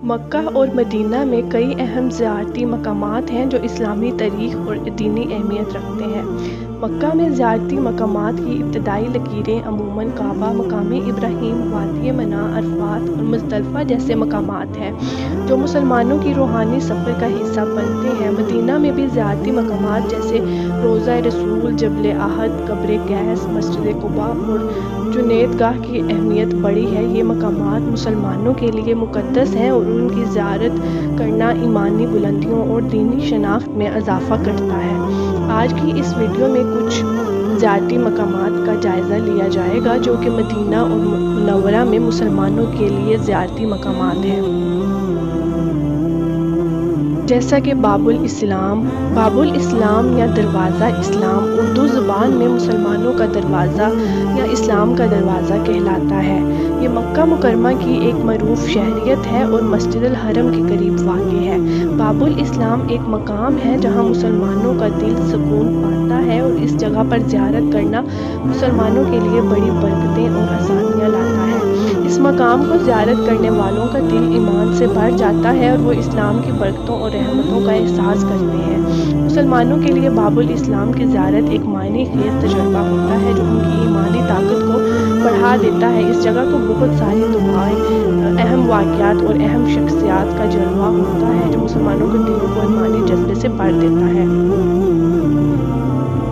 مکہ اور مدینہ میں کئی اہم زیارتی مقامات ہیں جو اسلامی تاریخ اور دینی اہمیت رکھتے ہیں۔ مکہ میں زیارتی مقامات کی ابتدائی لکیریں عموماً کعبہ، مقام ابراہیم، وادی مناء، عرفات اور مزدلفہ جیسے مقامات ہیں جو مسلمانوں کی روحانی سفر کا حصہ بنتے ہیں۔ مدینہ میں بھی زیارتی مقامات جیسے روضہ رسول، جبل احد، قبر قیس، مسجد قباء اور جنید گاہ کی اہمیت بڑی ہے۔ یہ مقامات مسلمانوں کے لیے مقدس ہیں اور ان کی زیارت کرنا ایمانی بلندیوں اور دینی شناخت میں اضافہ کرتا ہے۔ آج کی اس ویڈیو میں کچھ زیارتی مقامات کا جائزہ لیا جائے گا جو کہ مدینہ اور منورہ میں مسلمانوں کے لیے زیارتی مقامات ہیں۔ جیسا کہ باب الاسلام۔ باب الاسلام یا دروازہ اسلام اردو زبان میں مسلمانوں کا دروازہ یا اسلام کا دروازہ کہلاتا ہے۔ یہ مکہ مکرمہ کی ایک معروف شہریت ہے اور مسجد الحرم کے قریب واقع ہے۔ باب الاسلام ایک مقام ہے جہاں مسلمانوں کا دل سکون پاتا ہے اور اس جگہ پر زیارت کرنا مسلمانوں کے لیے بڑی برکتیں اور آسانیاں لاتا ہے۔ اس مقام کو زیارت کرنے والوں کا دل ایمان سے بھر جاتا ہے اور وہ اسلام کی برکتوں اور رحمتوں کا احساس کرتے ہیں۔ مسلمانوں کے لیے باب الاسلام کی زیارت ایک معنی خیز تجربہ ہوتا ہے جو ان کی ایمانی طاقت کو بڑھا دیتا ہے۔ اس جگہ کو بہت ساری دعائیں، اہم واقعات اور اہم شخصیات کا جلوہ ہوتا ہے جو مسلمانوں کے دلوں کو ایمانی جذبے سے بھر دیتا ہے۔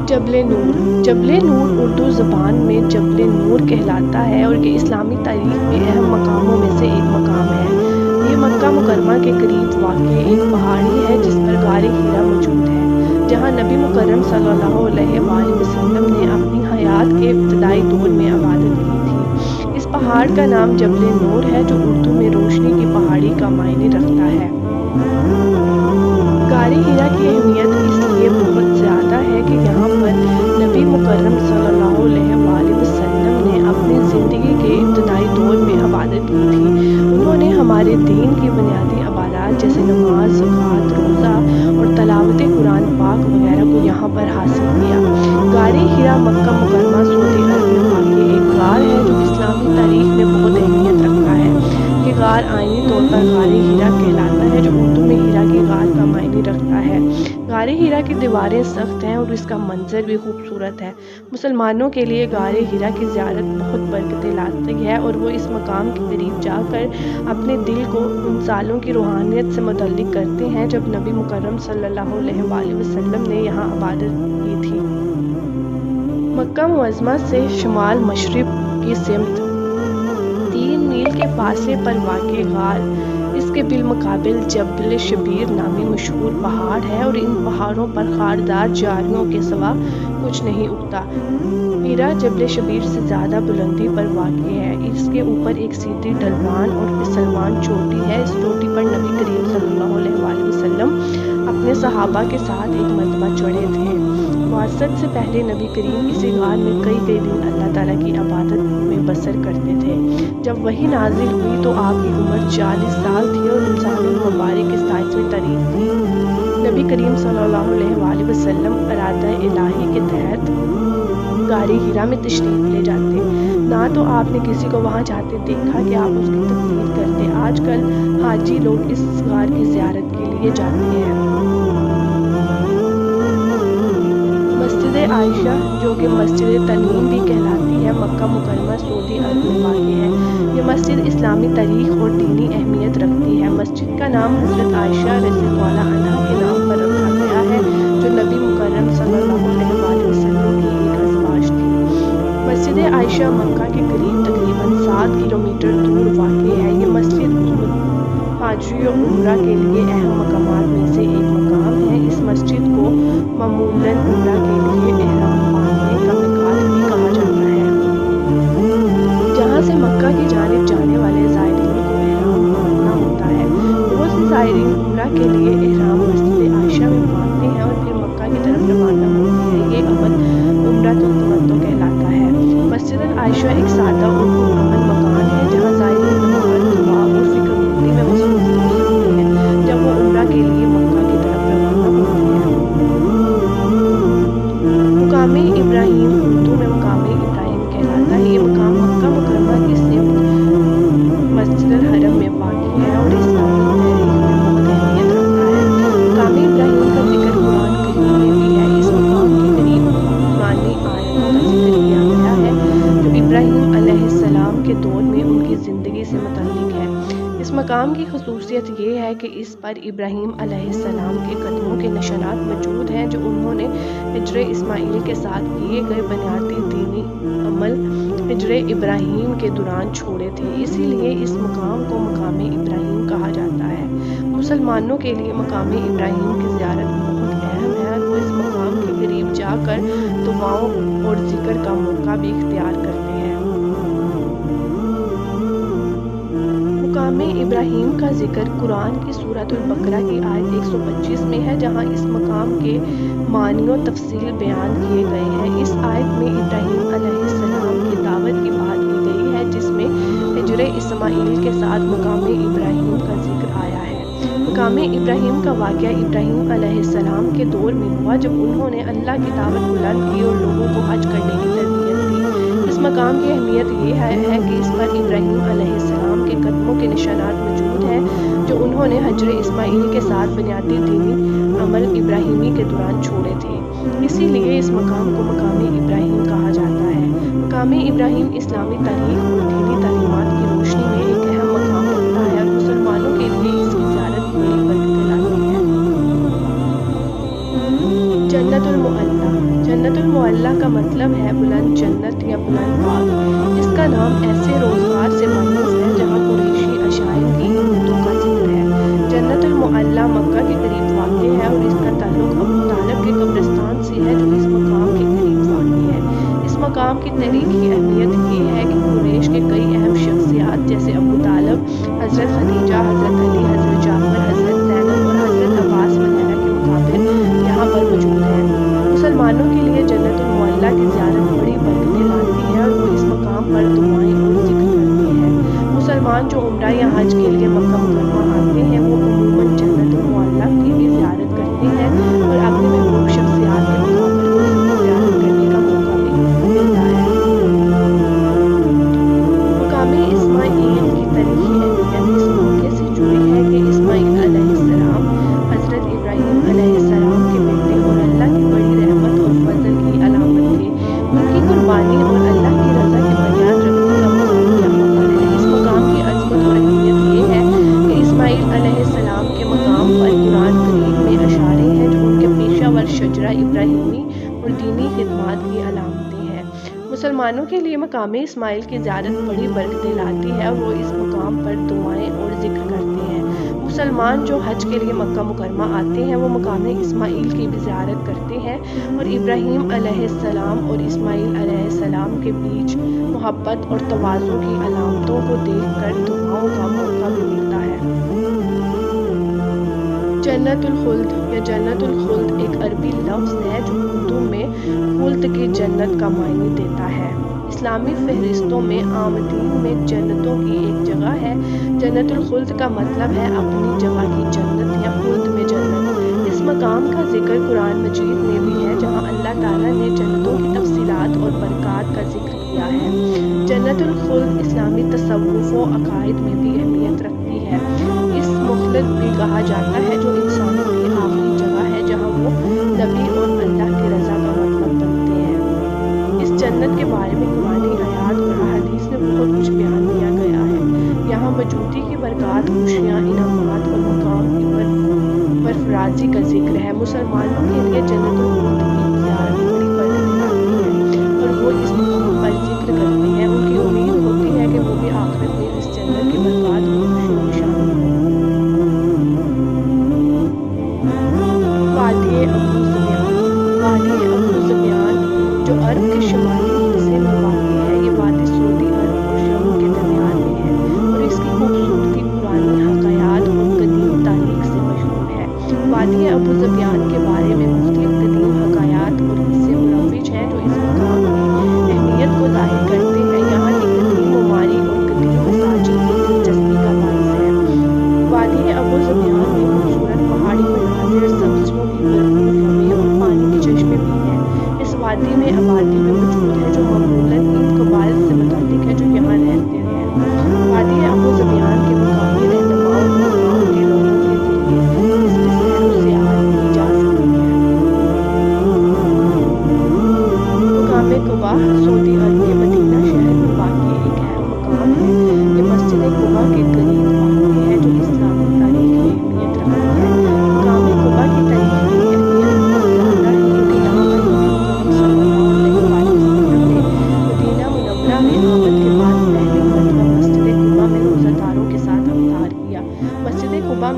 جبل نور۔ جبل نور اردو زبان میں جبل نور کہلاتا ہے اور یہ اسلامی تاریخ میں اہم مقاموں میں سے ایک مقام ہے۔ یہ مکہ مکرمہ کے قریب واقع ایک پہاڑی ہے جس پر غار حرا موجود ہے، جہاں نبی مکرم صلی اللہ علیہ وآلہ وسلم نے اپنی حیات کے ابتدائی دور میں عبادت کی تھی۔ اس پہاڑ کا نام جبل نور ہے جو اردو میں روشنی کی پہاڑی کا معنی رکھتا ہے۔ غار حرا کی اہمیت اس لیے بہت زیادہ ہے کہ یہاں پر نبی مکرم صلی اللہ علیہ وآلہ وسلم نے اپنی زندگی کے ابتدائی دور میں عبادت کی تھی۔ انہوں نے ہمارے دین کی بنیادی عبادات جیسے نماز، زکوٰۃ، روزہ اور تلاوت قرآن پاک وغیرہ کو یہاں پر حاصل کیا۔ غار حرا مکہ مکرمہ سعودی عرب میں واقع ایک غار ہے جو اسلامی تاریخ میں بہت اہمیت رکھتا ہے۔ یہ غار آئینی طور پر غار حرا کہلاتا ہے جو اردو میں ہیرا کی غار کا معنی رکھتا ہے۔ غار حرا کی دیواریں سخت ہیں اور اس کا منظر بھی خوبصورت ہے۔ مسلمانوں کے لیے غار حرا کی زیارت بہت برکتیں لاتی ہے اور وہ اس مقام کے قریب جا کر اپنے دل کو ان سالوں کی روحانیت سے متعلق کرتے ہیں جب نبی مکرم صلی اللہ علیہ وآلہ وسلم نے یہاں عبادت کی تھی۔ مکہ معظمہ سے شمال مشرق کی سمت 3 میل کے فاصلے پر واقع غار اس کے بالمقابل جبل شبیر نامی مشہور پہاڑ ہے اور ان پہاڑوں پر خاردار جھاڑیوں کے سوا کچھ نہیں اگتا۔ حرا جبل شبیر سے زیادہ بلندی پر واقع ہے۔ اس کے اوپر ایک سیدھی ڈھلوان اور پھسلوان چوٹی ہے۔ اس چوٹی پر نبی کریم صلی اللہ علیہ وآلہ وسلم اپنے صحابہ کے ساتھ ایک مرتبہ چڑھے تھے۔ بعثت سے پہلے نبی کریم اسی غار میں کئی دن اللہ تعالیٰ کی عبادت میں بسر کرتے تھے۔ جب وحی نازل ہوئی تو آپ کی عمر 40 سال تھی اور انسان المبارک کی 27ویں تاریخ تھی۔ نبی کریم صلی اللہ علیہ وآلہ وسلم ارادہ الہی کے تحت غار حرا میں تشریف لے جاتے، نہ تو آپ نے کسی کو وہاں جاتے دیکھا کہ آپ اس کی تقریر کرتے۔ آج کل حاجی لوگ اس غار کی زیارت کے لیے جاتے ہیں۔ مسجد عائشہ جو کہ مسجد تنعیم بھی کہلاتی ہے مکہ مکرمہ سعودی عرب میں واقع ہے۔ یہ مسجد اسلامی تاریخ اور دینی اہمیت رکھتی ہے۔ مسجد کا نام حضرت عائشہ رضی اللہ عنہا کے نام پر رکھا گیا ہے جو نبی مکرم صلی اللہ علیہ وآلہ وسلم کی ایک ازواج تھی۔ مسجد عائشہ مکہ کے قریب تقریباً 7 کلومیٹر دور واقع ہے۔ یہ مسجد حاجی و عمرہ کے لیے اہم مقامات میں سے ایک مقام ہے۔ اس مسجد کو معمولاً عمرہ کے لیے احرام باندھنے کا میقات بھی کہا جاتا ہے، جہاں سے مکہ کی جانب جانے والے زائرین کو احرام باندھنا ہوتا ہے۔ بہت سے زائرین عمرہ کے لیے احرام مسجد عائشہ میں باندھتے ہیں اور پھر مکہ کی طرف روانہ ہوتے ہیں۔ یہ عمل عمرۃ التمتع کہلاتا ہے۔ مسجد عائشہ ایک سادہ اور پرامن مکان ہے جہاں زائرین نماز، دعا اور فکر مندی میں مصروف ہو سکتے ہیں جب وہ عمرہ کے لیے مکہ کی میں واقع ہے اور اسلامی تاریخ میں بہت اہمیت رکھتا ہے۔ مقام ابراہیم کا ذکر قرآن کریم میں بھی ہے۔ اس مقام کے قریب قرآنی آیتوں کا ذکر کیا گیا ہے جو ابراہیم علیہ السلام کے دور میں ان کی زندگی سے متعلق ہے۔ اس مقام کی خصوصیت یہ ہے کہ اس پر ابراہیم علیہ السلام کے قدموں کے نشانات موجود ہیں جو انہوں نے ہجر اسماعیل کے ساتھ کیے گئے بنیادی دینی عمل ہجر ابراہیم کے دوران چھوڑے تھے، اسی لیے اس مقام کو مقام ابراہیم کہا جاتا ہے۔ مسلمانوں کے لیے مقام ابراہیم کی زیارت بہت اہم ہے اور وہ اس مقام کے قریب جا کر دعاؤں اور ذکر کا موقع بھی اختیار کرتے ہیں۔ مقام ابراہیم کا ذکر قرآن کی سورۃ البقرہ کی آیت 125 میں ہے، جہاں اس مقام کے معنی و تفصیل بیان کیے گئے ہیں۔ اس آیت میں ابراہیم علیہ السلام کی دعوت کی بات کی گئی ہے جس میں ہجر اسماعیل کے ساتھ مقام ابراہیم کا ذکر آیا ہے۔ مقام ابراہیم کا واقعہ ابراہیم علیہ السلام کے دور میں ہوا جب انہوں نے اللہ کی دعوت بلند کی اور لوگوں کو حج کرنے کی تربیت دی۔ اس مقام کی اہمیت یہ ہے کہ اس پر ابراہیم علیہ السلام کے قدموں کے نشانات موجود ہیں جو انہوں نے ہجر اسماعیل کے ساتھ بنیادی دینی عمل ابراہیمی کے دوران چھوڑے تھے، اسی لیے اس مقام کو مقام ابراہیم کہا جاتا ہے۔ مقام ابراہیم اسلامی تاریخ اور دینی تعلیمات کی روشنی میں ایک اہم مقام رکھتا ہے اور مسلمانوں کے لیے اس کی زیارت بڑی برکت لاتی ہے۔ جنت المعلیٰ۔ جنت المعلیٰ کا مطلب ہے بلند جنت یا بلند باغ۔ اس کا نام ایسے روزگار سے مانوس ہے جہاں قریشی عشائر کی ہمتوں کا ذکر ہے۔ جنت المعلیٰ مکہ کے قریب واقع ہے اور اس کا تعلق ابو طالب کے قبرستان سے ہے جو اس مقام کے قریب واقع ہے۔ اس مقام کی تاریخی اہمیت یہ ہے کہ قریش کے کئی اہم شخصیات جیسے ابو طالب، حضرت خدیجہ، حضرت علی، حضرت جعفر، حضرت زینب اور حضرت عباس وغیرہ کے مقابر یہاں پر موجود ہیں۔ مسلمانوں کے لیے جنت المعلیٰ کی زیارت بڑی برکتیں لاتی ہے اور وہ اس مقام پر دعائیں اور ذکر کرتے ہیں۔ مسلمان جو عمرہ یا حج کے لیے مکہ مکرمہ آتے ہیں وہ عموماً جنت المعلیٰ کی بھی زیارت کرتے ہیں اور اپنی محبوب شخصیات کے مقابر کو زیارت کرنے کا موقع بھی ملتا ہے۔ مقام اسماعیل کی تاریخی اہمیت اس موقع سے جڑی ہے کہ اسماعیل علیہ السلام حضرت ابراہیم علیہ السلام کے بیٹے اور اللہ کی بڑی رحمت اور فضل کی علامت تھے۔ ان کی قربانی اور اللہ کی رضا کی بنیاد رکھنے کا مقام یہاں پر ہے۔ اس مقام کی عظمت اور اہمیت یہ ہے کہ اسماعیل علیہ السلام کے مقام پر قرآن کریم میں اشارے ہیں جو ان کے پیشہ ور شجرہ ابراہیمی اور دینی خدمات کی علامتیں ہیں۔ مسلمانوں کے لیے مقام اسماعیل کی زیارت بڑی برکتیں لاتی ہے اور وہ اس مقام پر دعائیں اور ذکر کرتے ہیں۔ مسلمان جو حج کے لیے مکہ مکرمہ آتے ہیں وہ مقام اسماعیل کی بھی زیارت کرتے ہیں اور ابراہیم علیہ السلام اور اسماعیل علیہ السلام کے بیچ محبت اور تواضع کی علامتوں کو دیکھ کر دعاؤں کا موقع بھی ملتا ہے۔ جنت الخلد یا جنت الخلد ایک عربی لفظ ہے جو اردو میں خلد کی جنت کا معنی دیتا ہے۔ اسلامی فہرستوں میں آمدین میں جنتوں کی ایک جگہ ہے۔ جنت الخلد کا مطلب ہے اپنی جگہ کی جنت یا خلد میں جنت۔ اس مقام کا ذکر قرآن مجید میں بھی ہے جہاں اللہ تعالیٰ نے جنتوں کی تفصیلات اور برکات کا ذکر کیا ہے۔ جنت الخلد اسلامی تصوف و عقائد میں بھی اہمیت رکھتی ہے۔ اس مخلد بھی کہا جاتا ہے جو انسانوں کی آخری جگہ ہے جہاں وہ نبی اور اللہ کی رضا کا مطلب بنتے ہیں۔ اس جنت کے بارے میں قرآنی آیات اور احادیث میں بہت کچھ بیان کیا گیا ہے۔ یہاں موجودگی کی برکات، خوشیاں، انعامات اور مقام کی برفرازی کا ذکر ہے۔ مسلمانوں کے لیے جنت الخلد کی زیارت بڑی برکتیں لاتی ہے اور وہ اس مقام پر ذکر کرتے ہیں۔ ان کی امید ہوتی ہے کہ وہ بھی آخرت میں اس جنت کی برکات اور خوشیوں میں شامل ہوں۔ وادی ابو زبیان۔ وادی ابو زبیان جو عرب کے شمالی حصے میں واقع ہے، یہ وادی سعودی عرب اور شام کے درمیان میں ہے اور اس کی خوبصورتی پرانی حکایات اور قدیم تاریخ سے مشہور ہے۔ وادی ابو زبیان کے بارے میں مختلف قدیم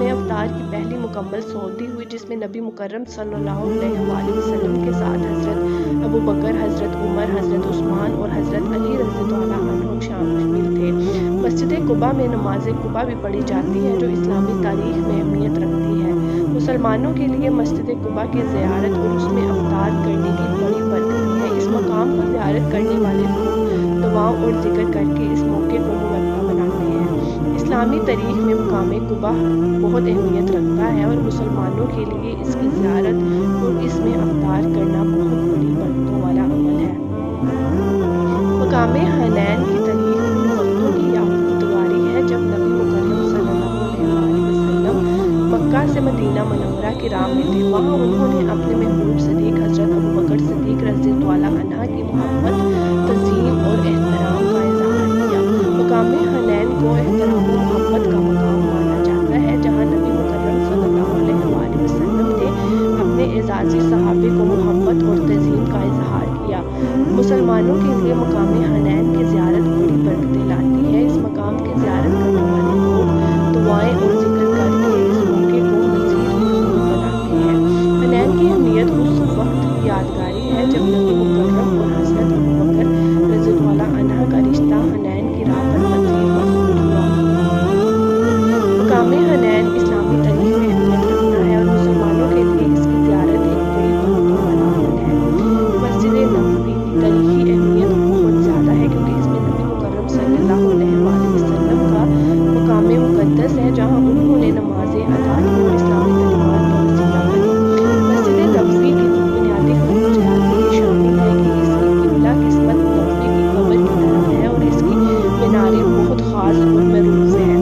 میں افطار کی پہلی مکمل سعودی ہوئی، جس میں نبی مکرم صلی اللہ علیہ وآلہ وسلم کے ساتھ حضرت ابو بکر، حضرت عمر، حضرت عثمان اور حضرت علی رضی اللہ عنہم شامل تھے۔ مسجد قباء میں نماز قباء بھی پڑھی جاتی ہے، جو اسلامی تاریخ میں اہمیت رکھتی ہے۔ مسلمانوں کے لیے مسجد قباء کی زیارت اور اس میں افطار کرنے کی بڑی برکت ہے۔ اس مقام کو زیارت کرنے والے لوگ دعاؤں اور ذکر کر کے اس موقع کو مبارک بناتے ہیں۔ اسلامی تاریخ میں مقام قباء بہت اہمیت رکھتا ہے اور مسلمانوں کے لیے اس کی زیارت اور اس میں افطار کرنا بہت بڑی برکتوں والا عمل ہے۔ مقام حنین کی تاریخ ان وقتوں کی یادگاری ہے جب نبی مکرم صلی اللہ علیہ وسلم مکہ سے مدینہ منورہ کی راہ میں تھے۔ وہاں انہوں نے اپنے محبوب صدیق حضرت ابو بکر صدیق رضی اللہ عنہ کی محبت، تعظیم اور احترام کا اظہار کیا۔ مقام حنین کو احترام و محبت کا مقام مانا جاتا ہے، جہاں نبی مکرم صلی اللہ علیہ وآلہ وسلم نے اپنے اعزازی صحابے کو محبت اور تعظیم کا اظہار کیا۔ مسلمانوں کے لیے مقام حنین کی زیارت بڑی برکتیں لاتی ہے۔ اس مقام کی زیارت کرنے والے لوگ دعائیں اور ذکر کر کے اس موقع کو مزید مقبول بناتے ہیں۔ حنین کی اہمیت اس وقت کی یادگاری ہے جب نبی مکرم اور حضرت ابو بکر رضی اللہ عنہ کا رشتہ حنین کی راہ پر مزید مضبوط ہوا۔ مقام حنین اسلامی تاریخ میں اہمیت رکھتا ہے اور مسلمانوں کے لیے اس کی زیارت ایک بڑی برکتوں والا عمل ہے۔ مسجد نبوی کی تاریخی اہمیت بہت زیادہ ہے کیونکہ اس میں نبی مکرم صلی اللہ علیہ وآلہ وسلم کا مقام مقدس ہے، جہاں انہوں نے نمازیں ادا کی اور اسلامی تعلیمات کا وسیلہ بنی۔ مسجد نبوی کی بنیادی خصوصیات میں یہ شامل ہے کہ اس کی قبلہ قسمت نبوی کی قبر کی طرف ہے اور اس کی میناریں بہت خاص اور معروف ہیں۔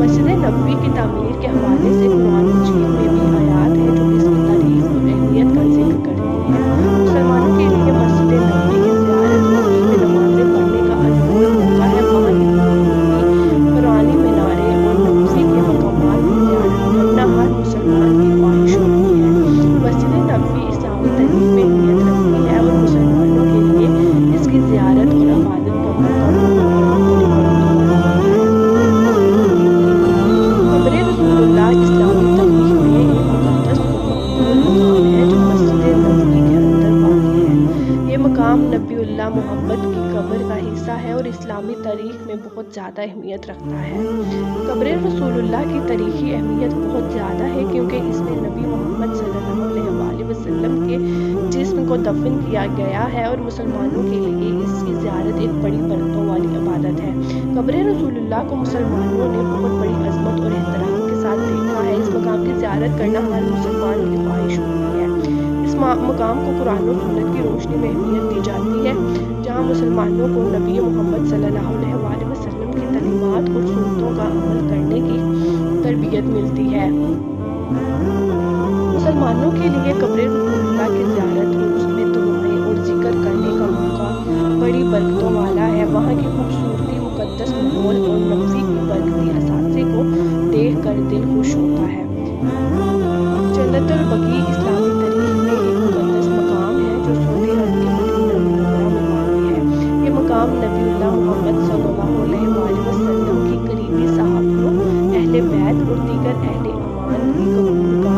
مسجد نبوی کی تعمیر کے حوالے سے قرآن مجید میں بھی آیات ہیں جو اس کی تاریخ اور اہمیت کا ذکر کرتی ہیں۔ مسلمانوں کے لیے مسجد نبوی کی زیارت اور اس میں نمازیں پڑھنے کا انمول موقع ہے۔ وہاں کی پرانی میناریں اور نبوی کے مقامات کی زیارت کرنا ہر مسلمان کی خواہش ہوتی ہے۔ مسجد نبوی اسلامی تاریخ میں اہمیت رکھتی ہے اور مسلمانوں کے لیے اس کی زیارت اور عبادت کا موقع بہت بڑی برکتوں والا ہوتا ہے۔ قبر رسول اللہ اسلامی تاریخ میں ایک مقدس اور مقبول مقام ہے جو مسجد نبوی کے اندر واقع ہے۔ یہ مقام نبی اللہ محمد کی قبر کا حصہ ہے اور اسلامی تاریخ میں بہت زیادہ اہمیت رکھتا ہے۔ قبر رسول اللہ کی تاریخی اہمیت بہت زیادہ ہے کیونکہ اس میں نبی محمد صلی اللہ علیہ وآلہ وسلم کے جسم کو دفن کیا گیا ہے اور مسلمانوں کے لیے اس کی زیارت ایک بڑی برکتوں والی عبادت ہے۔ قبر رسول اللہ کو مسلمانوں نے بہت بڑی عظمت اور احترام کے ساتھ دیکھا ہے۔ اس مقام کی زیارت کرنا ہر مسلمان کی خواہش ہوتی ہے۔ اس مقام کو قرآن و سنت کی روشنی میں اہمیت دی جاتی ہے، جہاں مسلمانوں کو نبی محمد صلی اللہ علیہ وآلہ وسلم کی تعلیمات اور سنتوں کا عمل کرنے کی تربیت ملتی ہے۔ مسلمانوں کے لیے قبر رسول اللہ کی زیارت اور اس میں دعائیں اور ذکر کرنے کا موقع بڑی برکتوں والا ہے۔ وہاں کی خوبصورتی، مقدس ماحول اور نبوی کی برکتی اثاثے کو دیکھ کر دل خوش ہوتا ہے۔ جنت البقیع اسلامی تاریخ میں ایک مقدس مقام ہے جو سعودی عرب کے مدینہ منورہ میں واقع ہے۔ یہ مقام نبی اللہ محمد صلی اللہ علیہ وآلہ وسلم کی قریبی صحابیوں، اہل بیت اور دیگر اہل ایمان کی قبول کا